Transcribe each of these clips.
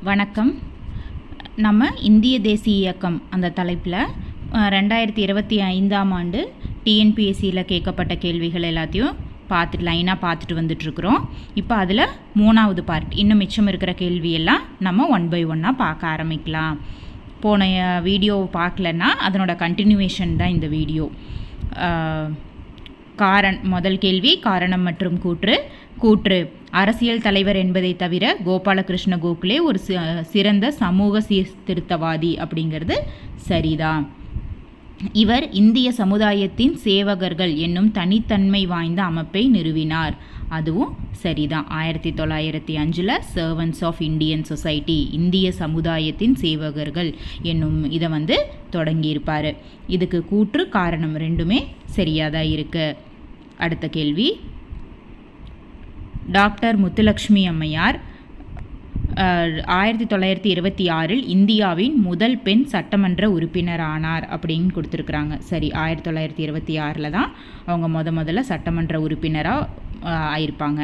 வணக்கம். நம்ம இந்திய தேசிய இயக்கம் அந்த தலைப்பில் 2025ஆம் ஆண்டு டிஎன்பிஎஸ்சியில் கேட்கப்பட்ட கேள்விகள் எல்லாத்தையும் லைனாக பார்த்துட்டு வந்துட்டுருக்குறோம். இப்போ அதில் 3வது பார்ட், இன்னும் மிச்சம் இருக்கிற கேள்வியெல்லாம் நம்ம 1 by 1 பார்க்க ஆரம்பிக்கலாம். போன வீடியோ பார்க்கலன்னா அதனோட கண்டினியூவேஷன் தான் இந்த வீடியோ. முதல் கேள்வி, காரணம் மற்றும் கூற்று. அரசியல் தலைவர் என்பதை தவிர கோபாலகிருஷ்ண கோகலே ஒரு சிறந்த சமூக சீர்திருத்தவாதி அப்படிங்கிறது சரிதான். இவர் இந்திய சமுதாயத்தின் சேவகர்கள் என்னும் தனித்தன்மை வாய்ந்த அமைப்பை நிறுவினார். அதுவும் சரிதான். 1905 சர்வன்ஸ் ஆஃப் இந்தியன் சொசைட்டி, இந்திய சமுதாயத்தின் சேவகர்கள் என்னும் இதை தொடங்கியிருப்பார். இதுக்கு கூற்று காரணம் ரெண்டுமே சரியாதான் இருக்கு. அடுத்த கேள்வி, டாக்டர் முத்துலட்சுமி அம்மையார் 1926 இந்தியாவின் முதல் பெண் சட்டமன்ற உறுப்பினர் ஆனார் அப்படின்னு கொடுத்துருக்குறாங்க. சரி, 1926 தான் அவங்க முதல்ல சட்டமன்ற உறுப்பினராக ஆயிருப்பாங்க.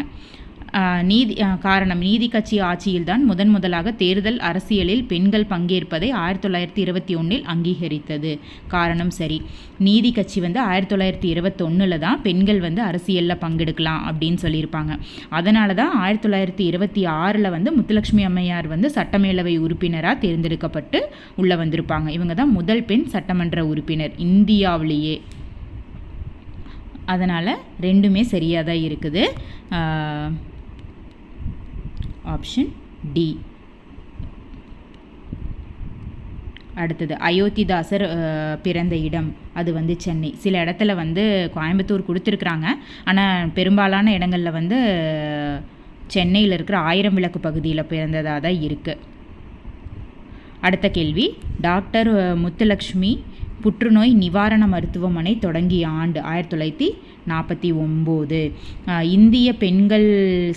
காரணம், நீதி கட்சி ஆட்சியில்தான் முதலாக தேர்தல் அரசியலில் பெண்கள் பங்கேற்பதை 1921 அங்கீகரித்தது. காரணம் சரி. நீதி கட்சி 1921 தான் பெண்கள் அரசியலில் பங்கெடுக்கலாம் அப்படின்னு சொல்லியிருப்பாங்க. அதனால தான் 1926 முத்துலட்சுமி அம்மையார் சட்டமேலவை உறுப்பினராக தேர்ந்தெடுக்கப்பட்டு உள்ளே வந்திருப்பாங்க. இவங்க தான் முதல் பெண் சட்டமன்ற உறுப்பினர் இந்தியாவிலேயே. அதனால் ரெண்டுமே சரியாக தான் இருக்குது. Option D. அடுத்தது, அயோத்திதாசர் பிறந்த இடம் அது சென்னை. சில இடத்துல கோயம்புத்தூர் கொடுத்துருக்குறாங்க. ஆனால் பெரும்பாலான இடங்களில் சென்னையில் இருக்கிற 1000 விளக்கு பகுதியில் பிறந்ததாக தான் இருக்குது. அடுத்த கேள்வி, டாக்டர் முத்துலட்சுமி புற்றுநோய் நிவாரண மருத்துவமனை தொடங்கிய ஆண்டு 1949. இந்திய பெண்கள்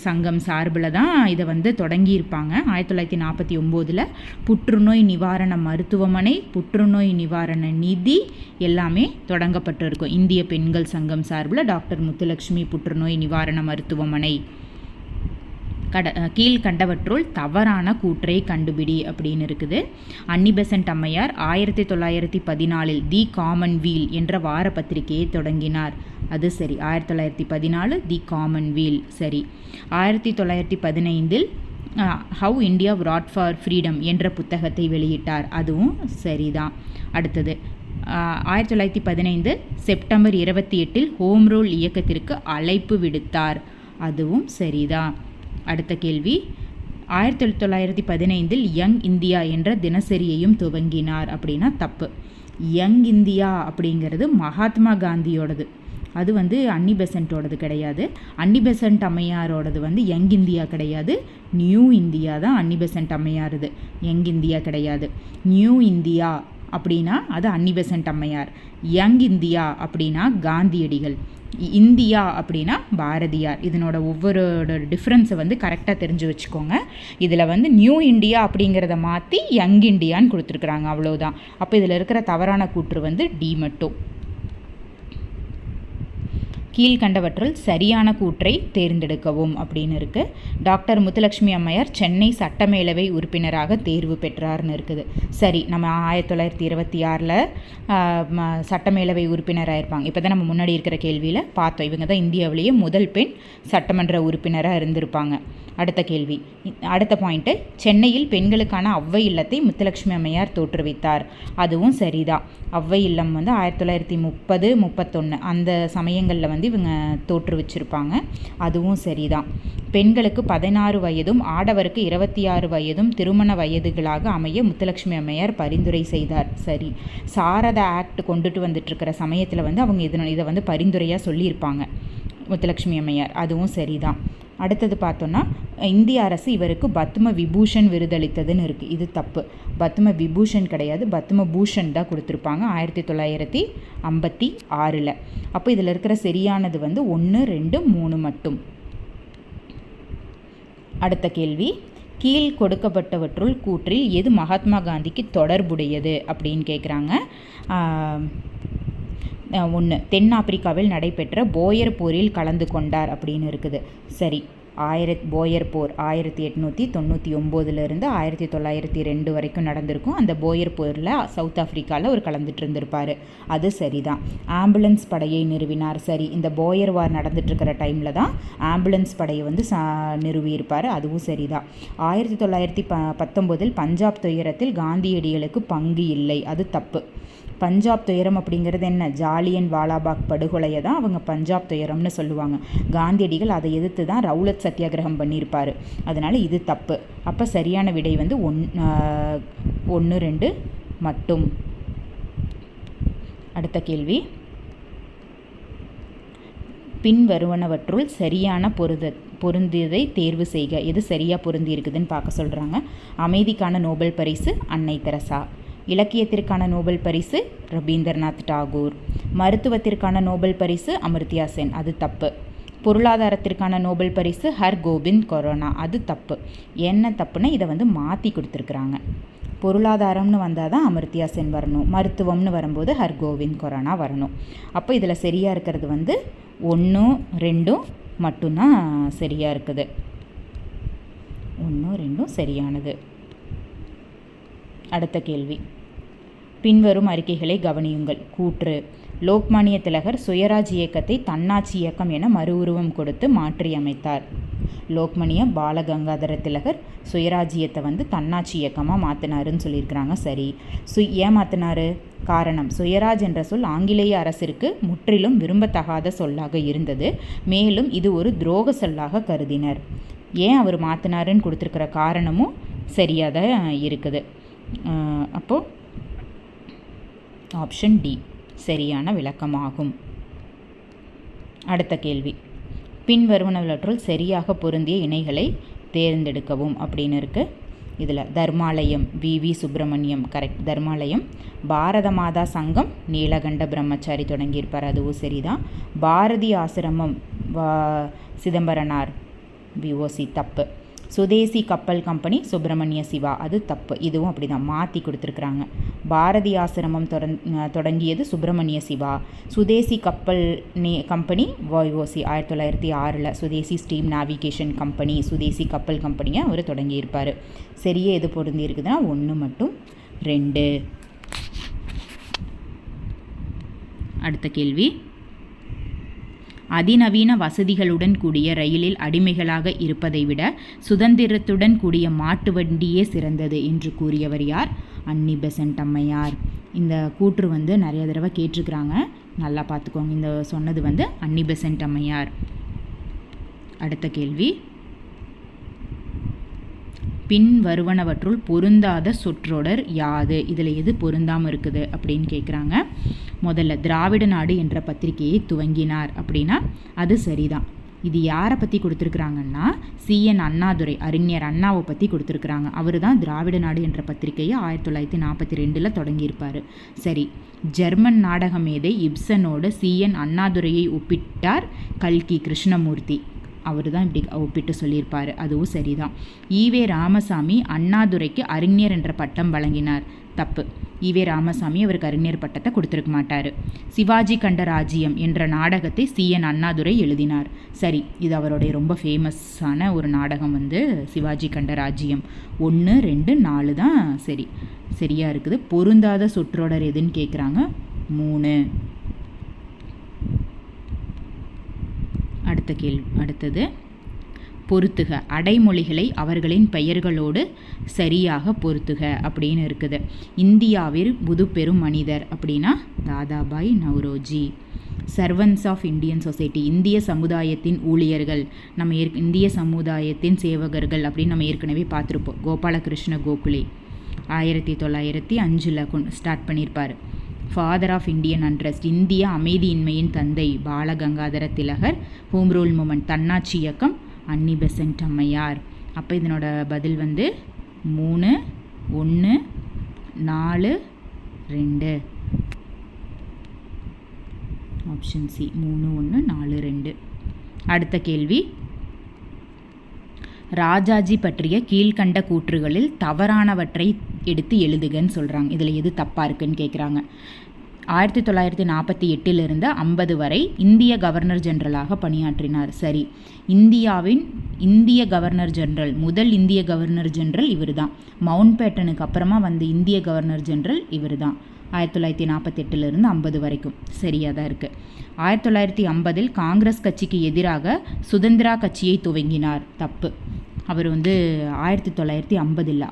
சங்கம் சார்பில் தான் இதை தொடங்கியிருப்பாங்க. 1949 புற்றுநோய் நிவாரண மருத்துவமனை, புற்றுநோய் நிவாரண நிதி எல்லாமே தொடங்கப்பட்டிருக்கும். இந்திய பெண்கள் சங்கம் சார்பில் டாக்டர் முத்துலட்சுமி புற்றுநோய் நிவாரண மருத்துவமனை. கீழ்கண்டவற்றுள் தவறான கூற்றை கண்டுபிடி அப்படின்னு இருக்குது. அன்னி பெசன்ட் அம்மையார் 1914 தி காமன் வீல் என்ற வார பத்திரிகையை தொடங்கினார். அது சரி. 1914 தி காமன் வீல் சரி. 1915 how India wrought for freedom என்ற புத்தகத்தை வெளியிட்டார். அதுவும் சரிதான். அடுத்தது, 1915 செப்டம்பர் 28 ஹோம் ரூல் இயக்கத்திற்கு அழைப்பு விடுத்தார். அதுவும் சரிதான். அடுத்த கேள்வி, 1915 யங் இந்தியா என்ற தினசரியையும் துவங்கினார் அப்படின்னா தப்பு. யங் இந்தியா அப்படிங்கிறது மகாத்மா காந்தியோடது. அது அன்னி பெசன்ட்டோடது கிடையாது. அன்னி பெசன்ட் அம்மையாரோடது யங் இந்தியா கிடையாது. நியூ இந்தியா தான் அன்னி பெசன்ட் அம்மையாருது. யங் இந்தியா கிடையாது. நியூ இந்தியா அப்படின்னா அது அன்னி பெசன்ட் அம்மையார். யங் இந்தியா அப்படின்னா காந்தியடிகள். இந்தியா அப்படின்னா பாரதியார். இதனோட ஒவ்வொரு டிஃப்ரென்ஸை கரெக்டாக தெரிஞ்சு வச்சுக்கோங்க. இதில் நியூ இந்தியா அப்படிங்கிறத மாற்றி யங் இந்தியான்னு கொடுத்துருக்குறாங்க, அவ்வளோதான். அப்போ இதில் இருக்கிற தவறான கூற்று டி மட்டும். கீழ்கண்டவற்றுள் சரியான கூற்றை தேர்ந்தெடுக்கவும் அப்படின்னு இருக்குது. டாக்டர் முத்துலட்சுமி அம்மையார் சென்னை சட்டமேலவை உறுப்பினராக தேர்வு பெற்றார்னு இருக்குது. சரி, நம்ம 1926 சட்டமேலவை உறுப்பினராக இருப்பாங்க. இப்போ தான் நம்ம முன்னாடி இருக்கிற கேள்வியில் பார்த்தோம். இவங்க தான் இந்தியாவிலேயே முதல் பெண் சட்டமன்ற உறுப்பினராக இருந்திருப்பாங்க. அடுத்த கேள்வி, அடுத்த பாயிண்ட்டு, சென்னையில் பெண்களுக்கான அவ்வை இல்லத்தை முத்துலட்சுமி அம்மையார் தோற்றுவித்தார். அதுவும் சரிதான். அவ்வை இல்லம் 1930, 31 அந்த சமயங்களில் இவங்க தோற்றுவிச்சிருப்பாங்க. அதுவும் சரிதான். பெண்களுக்கு 16 வயதும் ஆடவருக்கு 26 வயதும் திருமண வயதுகளாக அமைய முத்துலட்சுமி அம்மையார் பரிந்துரை செய்தார். சரி. சாரதா ஆக்ட் கொண்டுட்டு வந்துட்டுருக்கிற சமயத்தில் அவங்க இதை பரிந்துரையாக சொல்லியிருப்பாங்க முத்துலட்சுமி அம்மையார். அதுவும் சரிதான். அடுத்தது பார்த்தோன்னா, இந்திய அரசு இவருக்கு பத்ம விபூஷன் விருதளித்ததுன்னு இருக்குது. இது தப்பு. பத்ம விபூஷன் கிடையாது, பத்ம பூஷன் தான் கொடுத்துருப்பாங்க 1956. அப்போ இதில் இருக்கிற சரியானது 1, 2, 3 மட்டும். அடுத்த கேள்வி, கீழ் கொடுக்கப்பட்டவற்றுள் கூற்றில் எது மகாத்மா காந்திக்கு தொடர்புடையது அப்படின்னு கேட்குறாங்க. 1 தென்னாப்பிரிக்காவில் நடைபெற்ற போயர் போரில் கலந்து கொண்டார் அப்படின்னு இருக்குது. சரி. போயர் போர் 1899 1902 வரைக்கும் நடந்திருக்கும். அந்த போயர் போரில் சவுத் ஆஃப்ரிக்காவில் அவர் கலந்துட்டு இருந்திருப்பார். அது சரிதான். ஆம்புலன்ஸ் படையை நிறுவினார். சரி, இந்த போயர் வார் நடந்துட்டுருக்கிற டைமில் தான் ஆம்புலன்ஸ் படையை வந்து நிறுவியிருப்பார். அதுவும் சரிதான். 1919 பஞ்சாப் துயரத்தில் காந்தியடிகளுக்கு பங்கு இல்லை. அது தப்பு. பஞ்சாப் துயரம் அப்படிங்கிறது என்ன? ஜாலியன் வாலாபாக் படுகொலையை தான் அவங்க பஞ்சாப் துயரம்னு சொல்லுவாங்க. காந்தியடிகள் அதை எதிர்த்து தான் ரவுலட் சத்தியாகிரகம் பண்ணியிருப்பார். அதனால் இது தப்பு. அப்போ சரியான விடை வந்து 1 2 மட்டும். அடுத்த கேள்வி, பின் வருவனவற்றுள் சரியான பொருந்தியதை தேர்வு செய்க. எது சரியாக பொருந்தி இருக்குதுன்னு பார்க்க சொல்கிறாங்க. அமைதிக்கான நோபல் பரிசு அன்னை தெரசா. இலக்கியத்திற்கான நோபல் பரிசு ரவீந்திரநாத் டாகூர். மருத்துவத்திற்கான நோபல் பரிசு அமர்த்தியா சென். அது தப்பு. பொருளாதாரத்திற்கான நோபல் பரிசு ஹர்கோபிந்த் கொரோனா. அது தப்பு. என்ன தப்புன்னா இதை வந்து மாற்றி கொடுத்துருக்குறாங்க. பொருளாதாரம்னு வந்தால் தான் அமர்த்தியா சென் வரணும், மருத்துவம்னு வரும்போது ஹர்கோவிந்த் கொரோனா வரணும். அப்போ இதில் சரியாக இருக்கிறது வந்து 1 2 மட்டும்தான் சரியாக இருக்குது. 1 2 சரியானது. அடுத்த கேள்வி, பின்வரும் அறிக்கைகளை கவனியுங்கள். கூற்று: லோக்மானிய திலகர் சுயராஜ் இயக்கத்தை தன்னாட்சி இயக்கம் என மறு உருவம் கொடுத்து மாற்றியமைத்தார். லோக்மானிய பாலகங்காதர திலகர் சுயராஜ்யத்தை வந்து தன்னாட்சி இயக்கமாக மாற்றினாருன்னு சொல்லியிருக்கிறாங்க. சரி, ஏன் மாற்றினாரு? காரணம்: சுயராஜ் என்ற சொல் ஆங்கிலேய அரசிற்கு முற்றிலும் விரும்பத்தகாத சொல்லாக இருந்தது. மேலும் இது ஒரு துரோக சொல்லாக கருதினர். ஏன் அவர் மாற்றினாருன்னு கொடுத்துருக்கிற காரணமும் சரியாக தான் இருக்குது. அப்போது ஆப்ஷன் டி சரியான விளக்கமாகும். அடுத்த கேள்வி, பின்வருவனவற்றுள் சரியாக பொருந்திய இணைகளை தேர்ந்தெடுக்கவும் அப்படின்னு இருக்குது. இதில் தர்மாலயம் வி சுப்பிரமணியம் கரெக்ட். தர்மாலயம். பாரத மாதா சங்கம் நீலகண்ட பிரம்மச்சாரி தொடங்கியிருப்பார். அதுவும் சரிதான். பாரதி ஆசிரமம் சிதம்பரனார் விஓசி. தப்பு. சுதேசி கப்பல் கம்பெனி சுப்பிரமணிய சிவா. அது தப்பு. இதுவும் அப்படி தான் மாற்றி கொடுத்துருக்குறாங்க. பாரதி ஆசிரமம் தொடங்கியது சுப்பிரமணிய சிவா. சுதேசி கப்பல் கம்பெனி விஓசி 1906 சுதேசி ஸ்டீம் நேவிகேஷன் கம்பெனி சுதேசி கப்பல் கம்பெனியை அவர் தொடங்கியிருப்பார். சரியே எது பொருந்தி இருக்குதுன்னா 1 மட்டும் 2. அடுத்த கேள்வி, அதிநவீன வசதிகளுடன் கூடிய ரயிலில் அடிமைகளாக இருப்பதை விட சுதந்திரத்துடன் கூடிய மாட்டு வண்டியே சிறந்தது என்று கூறியவர் யார்? அன்னி பெசன்ட் அம்மையார். இந்த கூற்று வந்து நிறைய தடவை கேட்டிருக்கிறாங்க, நல்லா பார்த்துக்கோங்க. இந்த சொன்னது வந்து அன்னி பெசன்ட் அம்மையார். அடுத்த கேள்வி, பின் வருவனவற்றுள் பொருந்தாத சொற்றொடர் யாது? இதில் எது பொருந்தாமல் இருக்குது அப்படின்னு கேட்குறாங்க. முதல்ல திராவிட நாடு என்ற பத்திரிகையை துவங்கினார் அப்படின்னா அது சரிதான். இது யாரை பற்றி கொடுத்துருக்குறாங்கன்னா CN அண்ணாதுரை, அறிஞர் அண்ணாவை பற்றி கொடுத்துருக்குறாங்க. அவர் தான் திராவிட நாடு என்ற பத்திரிகையை 1942 தொடங்கியிருப்பார். சரி, ஜெர்மன் நாடக மேதை இப்சனோடு CN அண்ணாதுரையை ஒப்பிட்டார் கல்கி கிருஷ்ணமூர்த்தி. அவர் தான் இப்படி ஒப்பிட்டு சொல்லியிருப்பார். அதுவும் சரிதான். ஈவே ராமசாமி அண்ணாதுரைக்கு அறிஞர் என்ற பட்டம் வழங்கினார். தப்பு. ஈவே ராமசாமி அவருக்கு அறிஞர் பட்டத்தை கொடுத்துருக்க மாட்டார். சிவாஜி கண்ட ராஜ்யம் என்ற நாடகத்தை CN அண்ணாதுரை எழுதினார். சரி, இது அவருடைய ரொம்ப ஃபேமஸான ஒரு நாடகம் வந்து சிவாஜி கண்ட ராஜ்யம். 1 2 4 தான் சரி சரியாக இருக்குது. பொருந்தாத சொற்றொடர் எதுன்னு கேட்குறாங்க. 3. அடுத்தது பொருத்துக. அடைமொழிகளை அவர்களின் பெயர்களோடு சரியாக பொருத்துக அப்படின்னு இருக்குது. இந்தியாவில் முதுபெரும் மனிதர் அப்படின்னா Dadabhai Naoroji. Servants of Indian society, இந்திய சமுதாயத்தின் ஊழியர்கள், நம்ம இந்திய சமுதாயத்தின் சேவகர்கள் அப்படின்னு நம்ம ஏற்கனவே பார்த்துருப்போம். கோபாலகிருஷ்ண கோகுலே 1905 ஸ்டார்ட் பண்ணியிருப்பார். ஃபாதர் ஆஃப் இந்தியன் அண்ட்ரஸ்ட், இந்திய அமைதியின்மையின் தந்தை பாலகங்காதர திலகர். ஹோம் ரூல் மூமெண்ட், தன்னாட்சி இயக்கம் அன்னி பெசன்ட் அம்மையார். அப்போ இதனோட பதில் வந்து 3 1 4 2. Option C 3 1 4 2. அடுத்த கேள்வி, ராஜாஜி பற்றிய கீழ்கண்ட கூற்றுகளில் தவறானவற்றை எடுத்து எழுதுகன்னு சொல்கிறாங்க. இதில் எது தப்பாக இருக்குன்னு கேட்குறாங்க. 1948 50 வரை இந்திய கவர்னர் ஜெனரலாக பணியாற்றினார். சரி, இந்திய கவர்னர் ஜெனரல், முதல் இந்திய கவர்னர் ஜெனரல் இவர் தான். மவுண்ட் பேட்டனுக்கு அப்புறமா வந்த இந்திய கவர்னர் ஜெனரல் இவர் தான். 1948 50 வரைக்கும் சரியாக தான் இருக்குது. 1950 காங்கிரஸ் கட்சிக்கு எதிராக சுதந்திரா கட்சியை துவங்கினார். தப்பு. அவர் 1950 இல்லை,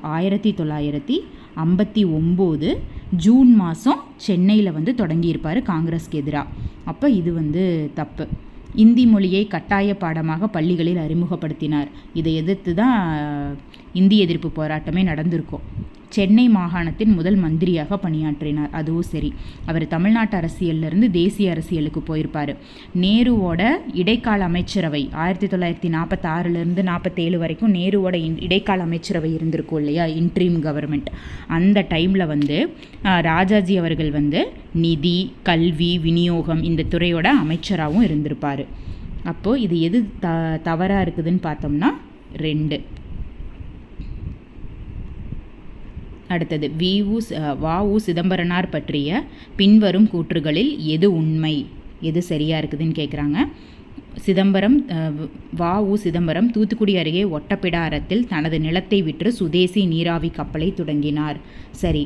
1959 ஜூன் மாதம் சென்னையில் தொடங்கியிருப்பார் காங்கிரஸ்க்கு எதிராக. அப்போ இது தப்பு. இந்தி மொழியை கட்டாய பாடமாக பள்ளிகளில் அறிமுகப்படுத்தினார். இதை எதிர்த்து தான் இந்தி எதிர்ப்பு போராட்டமே நடந்திருக்கும். சென்னை மாகாணத்தின் முதல் மந்திரியாக பணியாற்றினார். அதுவும் சரி. அவர் தமிழ்நாட்டு அரசியலிருந்து தேசிய அரசியலுக்கு போயிருப்பார். நேருவோட இடைக்கால அமைச்சரவை 1946 47 வரைக்கும் நேருவோட இடைக்கால அமைச்சரவை இருந்திருக்கும் இல்லையா, இன்ட்ரீம் கவர்மெண்ட். அந்த டைமில் ராஜாஜி அவர்கள் நிதி, கல்வி, விநியோகம் இந்த துறையோட அமைச்சராகவும் இருந்திருப்பார். அப்போது இது எது தவறாக இருக்குதுன்னு பார்த்தோம்னா 2. அடுத்தது வ.உ. சிதம்பரனார் பற்றிய பின்வரும் கூற்றுகளில் எது உண்மை, எது சரியாக இருக்குதுன்னு கேட்குறாங்க. வ.உ. சிதம்பரம் தூத்துக்குடி அருகே ஒட்டப்பிடாரத்தில் தனது நிலத்தை விற்று சுதேசி நீராவி கப்பலை தொடங்கினார். சரி.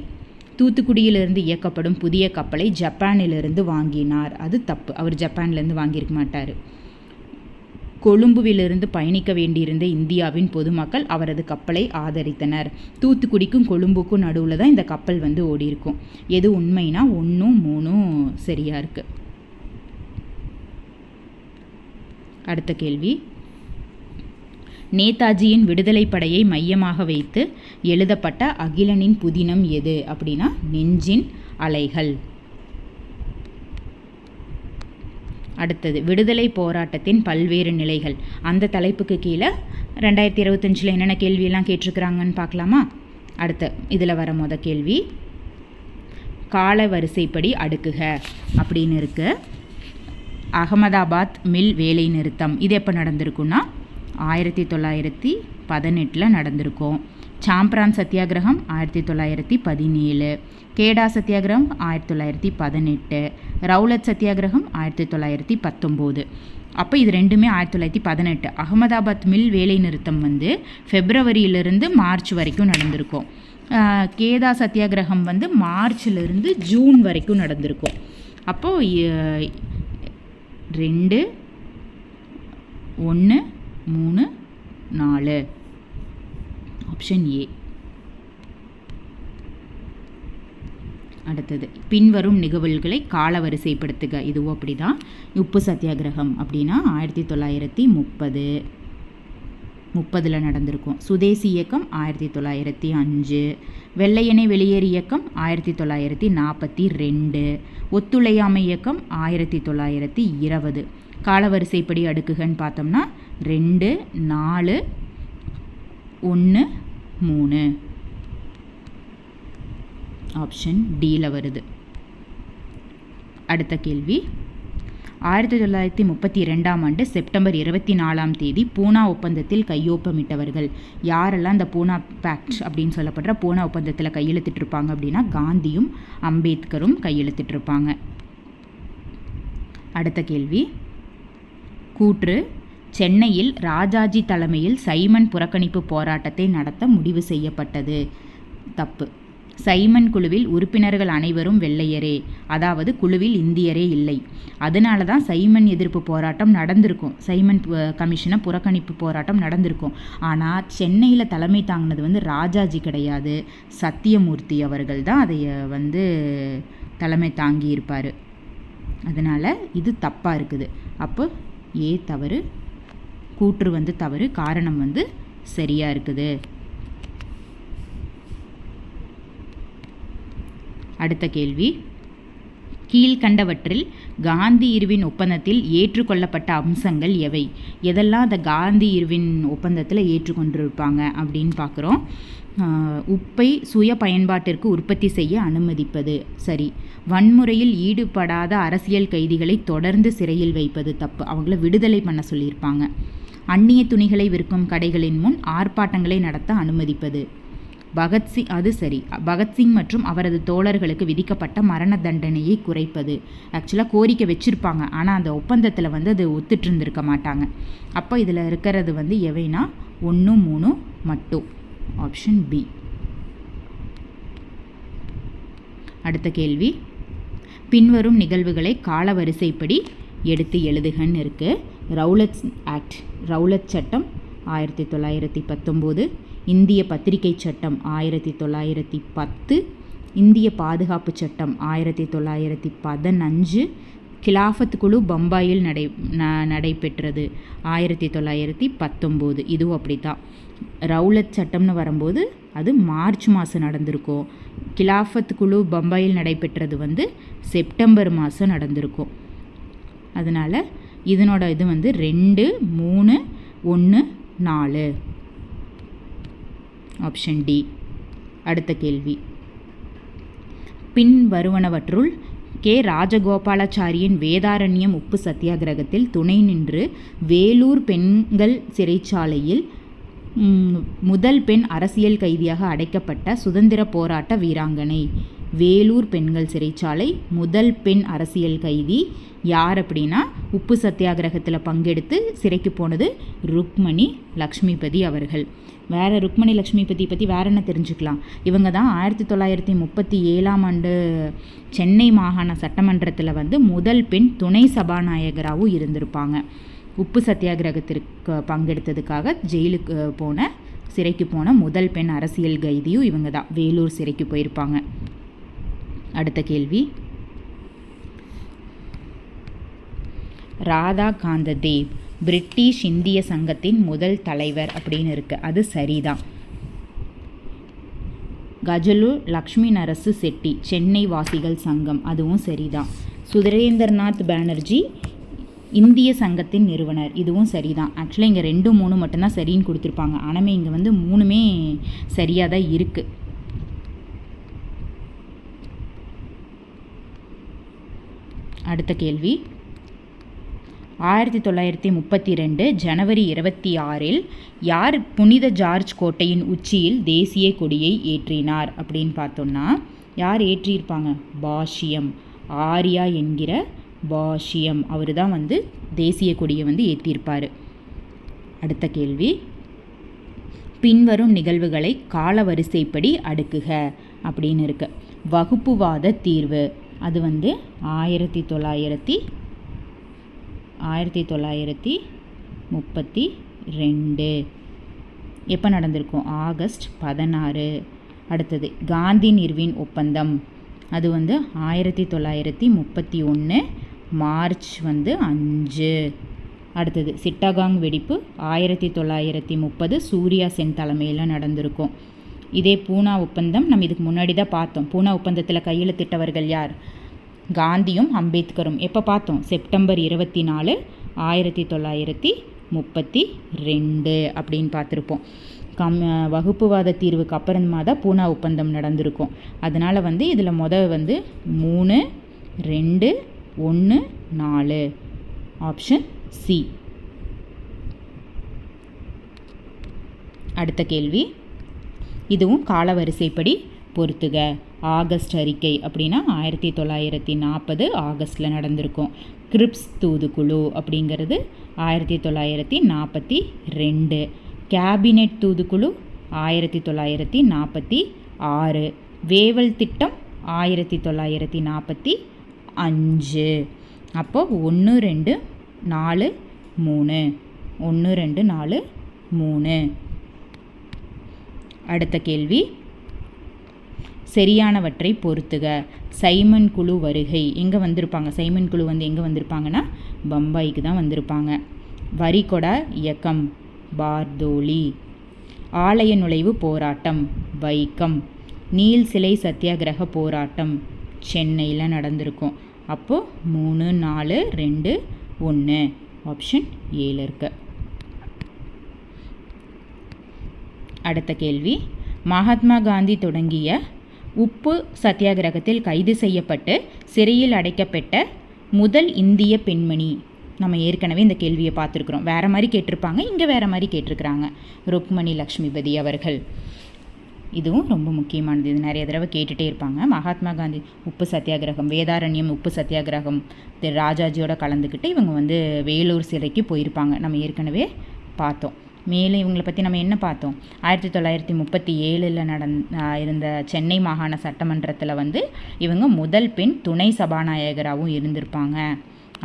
தூத்துக்குடியிலிருந்து இயக்கப்படும் புதிய கப்பலை ஜப்பானிலிருந்து வாங்கினார். அது தப்பு. அவர் ஜப்பான்லேருந்து வாங்கியிருக்க மாட்டார். கொழும்புவிலிருந்து பயணிக்க வேண்டியிருந்த இந்தியாவின் பொதுமக்கள் அவரது கப்பலை ஆதரித்தனர். தூத்துக்குடிக்கும் கொழும்புக்கும் நடுவில் தான் இந்த கப்பல் ஓடி இருக்கும். எது உண்மைனா 1, 3 சரியாக இருக்குது. அடுத்த கேள்வி, நேதாஜியின் விடுதலை படையை மையமாக வைத்து எழுதப்பட்ட அகிலனின் புதினம் எது அப்படின்னா நெஞ்சின் அலைகள். அடுத்தது, விடுதலை போராட்டத்தின் பல்வேறு நிலைகள். அந்த தலைப்புக்கு கீழே 2025 என்னென்ன கேள்வியெல்லாம் கேட்டிருக்கிறாங்கன்னு பார்க்கலாமா? அடுத்த இதில் வர கேள்வி, கால வரிசைப்படி அடுக்குக அப்படின்னு இருக்கு. அகமதாபாத் மில் வேலை நிறுத்தம் இது எப்போ நடந்திருக்குன்னா 1918 நடந்திருக்கும். சாம்பிரான் சத்தியாகிரகம் 1917, கேடா சத்தியாகிரகம் 1918, ரவுலட் சத்தியாகிரகம் 1919. அப்போ இது ரெண்டுமே 1918. அகமதாபாத் மில் வேலை நிறுத்தம் ஃபெப்ரவரியிலிருந்து மார்ச் வரைக்கும் நடந்திருக்கும். கேடா சத்தியாகிரகம் மார்ச்சிலிருந்து ஜூன் வரைக்கும் நடந்திருக்கும். அப்போது 2, 1, 3, 4 ஆப்ஷன் ஏ. அடுத்தது, பின்வரும் நிகழ்வுகளை காலவரிசைப்படுத்துக. இதுவும் அப்படி தான். உப்பு சத்தியாகிரகம் அப்படின்னா 1930 நடந்திருக்கும். சுதேசி இயக்கம் 1905, வெள்ளையனே வெளியேறு இயக்கம் 1942, ஒத்துழையாமை இயக்கம் 1920. காலவரிசைப்படி அடுக்குகன்னு பார்த்தோம்னா 2, 4, 1, 3 ஆப்ஷன் டியில் வருது. அடுத்த கேள்வி, 1932 செப்டம்பர் 24 பூனா ஒப்பந்தத்தில் கையொப்பமிட்டவர்கள் யாரெல்லாம் இந்த பூனா பேக்ட் அப்படின்னு சொல்லப்படுற பூனா ஒப்பந்தத்தில் கையெழுத்திட்டிருப்பாங்க அப்படின்னா காந்தியும் அம்பேத்கரும் கையெழுத்திட்டிருப்பாங்க. அடுத்த கேள்வி, கூற்று, சென்னையில் ராஜாஜி தலைமையில் சைமன் புறக்கணிப்பு போராட்டத்தை நடத்த முடிவு செய்யப்பட்டது. தப்பு. சைமன் குழுவில் உறுப்பினர்கள் அனைவரும் வெள்ளையரே, அதாவது குழுவில் இந்தியரே இல்லை. அதனால தான் சைமன் எதிர்ப்பு போராட்டம் நடந்திருக்கும். சைமன் கமிஷனை புறக்கணிப்பு போராட்டம் நடந்திருக்கும். ஆனால் சென்னையில் தலைமை தாங்கினது ராஜாஜி கிடையாது, சத்தியமூர்த்தி அவர்கள் தான் அதை தலைமை தாங்கி இருப்பார். அதனால் இது தப்பாக இருக்குது. அப்போ ஏ தவறு, கூற்று தவறு, காரணம் சரியாக இருக்குது. அடுத்த கேள்வி, கீழ்கண்டவற்றில் காந்தி இர்வின் ஒப்பந்தத்தில் ஏற்றுக்கொள்ளப்பட்ட அம்சங்கள் எவை? எதெல்லாம் அந்த காந்தி இர்வின் ஒப்பந்தத்தில் ஏற்றுக்கொண்டிருப்பாங்க அப்படின்னு பார்க்குறோம். உப்பை சுய பயன்பாட்டிற்கு உற்பத்தி செய்ய அனுமதிப்பது. சரி. வன்முறையில் ஈடுபடாத அரசியல் கைதிகளை தொடர்ந்து சிறையில் வைப்பது. தப்பு. அவங்கள விடுதலை பண்ண சொல்லியிருப்பாங்க. அந்நிய துணிகளை விற்கும் கடைகளின் முன் ஆர்ப்பாட்டங்களை நடத்த அனுமதிப்பது. பகத்சிங் மற்றும் அவரது தோழர்களுக்கு விதிக்கப்பட்ட மரண தண்டனையை குறைப்பது. ஆக்சுவலாக கோரிக்கை வச்சுருப்பாங்க, ஆனால் அந்த ஒப்பந்தத்தில் வந்து அது ஒத்துட்டு இருந்திருக்க மாட்டாங்க. அப்போ இதில் இருக்கிறது வந்து எவைனா 1, 3 மட்டும். Option B. அடுத்த கேள்வி, பின்வரும் நிகழ்வுகளை காலவரிசைப்படி எடுத்து எழுதுகன்னு இருக்குது. ரவுலட் சட்டம் 1919, இந்திய பத்திரிகை சட்டம் 1910, இந்திய பாதுகாப்பு சட்டம் 1915, கிலாஃபத் குழு பம்பாயில் நடைபெற்றது 1919. இதுவும் அப்படி தான். ரவுலட் சட்டம்னு வரும்போது அது மார்ச் மாதம் நடந்திருக்கும். கிலாஃபத் குழு பம்பாயில் நடைபெற்றது வந்து செப்டம்பர் மாதம் நடந்திருக்கும். அதனால் இதனோட இது வந்து 2, 3, 1, 4. Option D. அடுத்த கேள்வி, பின் வருவனவற்றுள் கே. ராஜகோபாலாச்சாரியின் வேதாரண்யம் உப்பு சத்தியாகிரகத்தில் துணை நின்று வேலூர் பெண்கள் சிறைச்சாலையில் முதல் பெண் அரசியல் கைதியாக அடைக்கப்பட்ட சுதந்திர போராட்ட வீராங்கனை. வேலூர் பெண்கள் சிறைச்சாலை முதல் பெண் அரசியல் கைதி யார் அப்படின்னா, உப்பு சத்தியாகிரகத்தில் பங்கெடுத்து சிறைக்கு போனது ருக்மணி லக்ஷ்மிபதி அவர்கள். வேறு ருக்மணி லக்ஷ்மிபதி பற்றி வேறு என்ன தெரிஞ்சுக்கலாம்? இவங்க தான் 1937 சென்னை மாகாண சட்டமன்றத்தில் வந்து முதல் பெண் துணை சபாநாயகராகவும் இருந்திருப்பாங்க. உப்பு சத்தியாகிரகத்திற்கு பங்கெடுத்ததுக்காக சிறைக்கு போன முதல் பெண் அரசியல் கைதியும் இவங்க தான். வேலூர் சிறைக்கு போயிருப்பாங்க. அடுத்த கேள்வி, ராதா காந்த தேவ் பிரிட்டிஷ் இந்திய சங்கத்தின் முதல் தலைவர் அப்படின்னு இருக்குது. அது சரிதான். கஜலு லக்ஷ்மி நரசு செட்டி சென்னை வாசிகள் சங்கம், அதுவும் சரிதான். சுரேந்திரநாத் பானர்ஜி இந்திய சங்கத்தின் நிறுவனர், இதுவும் சரிதான். ஆக்சுவலாக இங்கே 2, 3 மட்டும்தான் சரின்னு கொடுத்துருப்பாங்க. ஆனால் இங்கே வந்து 3மே சரியாக தான் இருக்குது. அடுத்த கேள்வி, 1932 ஜனவரி 26 யார் புனித ஜார்ஜ் கோட்டையின் உச்சியில் தேசிய கொடியை ஏற்றினார் அப்படின்னு பார்த்தோம்னா, யார் ஏற்றியிருப்பாங்க? பாஷ்யம், ஆர்யா என்கிற பாஷ்யம் அவர் தான் வந்து தேசிய கொடியை வந்து ஏற்றியிருப்பார். அடுத்த கேள்வி, பின்வரும் நிகழ்வுகளை காலவரிசைப்படி அடுக்குக அப்படின்னு இருக்கு. வகுப்புவாத தீர்வு அது வந்து 1932 எப்போ நடந்திருக்கும்? ஆகஸ்ட் 16. அடுத்தது காந்தி இர்வின் ஒப்பந்தம் அது வந்து 1931 மார்ச் 5. அடுத்தது சிட்டகாங் வெடிப்பு 1930 சூர்யா சென் தலைமையில் நடந்திருக்கும். இதே பூனா ஒப்பந்தம் நம்ம இதுக்கு முன்னாடி தான் பார்த்தோம். பூனா ஒப்பந்தத்தில் கையெழுத்திட்டவர்கள் யார்? காந்தியும் அம்பேத்கரும். எப்போ பார்த்தோம்? செப்டம்பர் 24, 1932 அப்படின்னு பார்த்துருப்போம். வகுப்புவாத தீர்வுக்கு அப்புறமா தான் பூனா ஒப்பந்தம் நடந்திருக்கும். அதனால் வந்து இதில் வந்து 3, 2, 1, 4. Option C. அடுத்த கேள்வி, இதுவும் காலவரிசைப்படி பொறுத்துக. ஆகஸ்ட் அறிக்கை அப்படின்னா 1940 ஆகஸ்டில் நடந்திருக்கும். கிரிப்ஸ் தூதுக்குழு அப்படிங்கிறது 1942. கேபினெட் தூதுக்குழு 1946. வேவல் திட்டம் 1945. அப்போது 1, 2, 4, 3. 1, 2, 4, 3. அடுத்த கேள்வி, சரியானவற்றை பொறுத்துக. சைமன் குழு வருகை எங்கே வந்திருப்பாங்க? சைமன் குழு வந்து எங்கே வந்திருப்பாங்கன்னா பம்பாய்க்கு தான் வந்திருப்பாங்க. வரிகொடா இயக்கம் பார்தோலி. ஆலய நுழைவு போராட்டம் வைக்கம். நீல் சிலை சத்தியாகிரக போராட்டம் சென்னையில் நடந்திருக்கும். அப்போது 3, 4, 2, 1. ஆப்ஷன் ஏல இருக்கு. அடுத்த கேள்வி, மகாத்மா காந்தி தொடங்கிய உப்பு சத்தியாகிரகத்தில் கைது செய்யப்பட்டு சிறையில் அடைக்கப்பட்ட முதல் இந்திய பெண்மணி. நம்ம ஏற்கனவே இந்த கேள்வியை பார்த்துருக்குறோம். வேறு மாதிரி கேட்டிருப்பாங்க, இங்கே வேறு மாதிரி கேட்டிருக்கிறாங்க. ருக்மணி லக்ஷ்மிபதி அவர்கள். இதுவும் ரொம்ப முக்கியமானது. இது நிறைய தடவை கேட்டுகிட்டே இருப்பாங்க. மகாத்மா காந்தி உப்பு சத்தியாகிரகம், வேதாரண்யம் உப்பு சத்தியாகிரகம் ராஜாஜியோட கலந்துக்கிட்டு இவங்க வந்து வேலூர் சிறைக்கு போயிருப்பாங்க. நம்ம ஏற்கனவே பார்த்தோம். மேலே இவங்களை பற்றி நம்ம என்ன பார்த்தோம்? 1937 இருந்த சென்னை மாகாண சட்டமன்றத்தில் வந்து இவங்க முதல் பெண் துணை சபாநாயகராகவும் இருந்திருப்பாங்க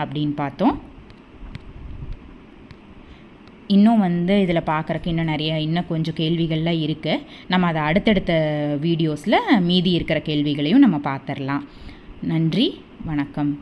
அப்படின்னு பார்த்தோம். இன்னும் வந்து இதில் பார்க்குறக்கு இன்னும் கொஞ்சம் கேள்விகள்லாம் இருக்குது. நம்ம அதை அடுத்தடுத்த வீடியோஸில் மீதி இருக்கிற கேள்விகளையும் நம்ம பார்த்துடலாம். நன்றி, வணக்கம்.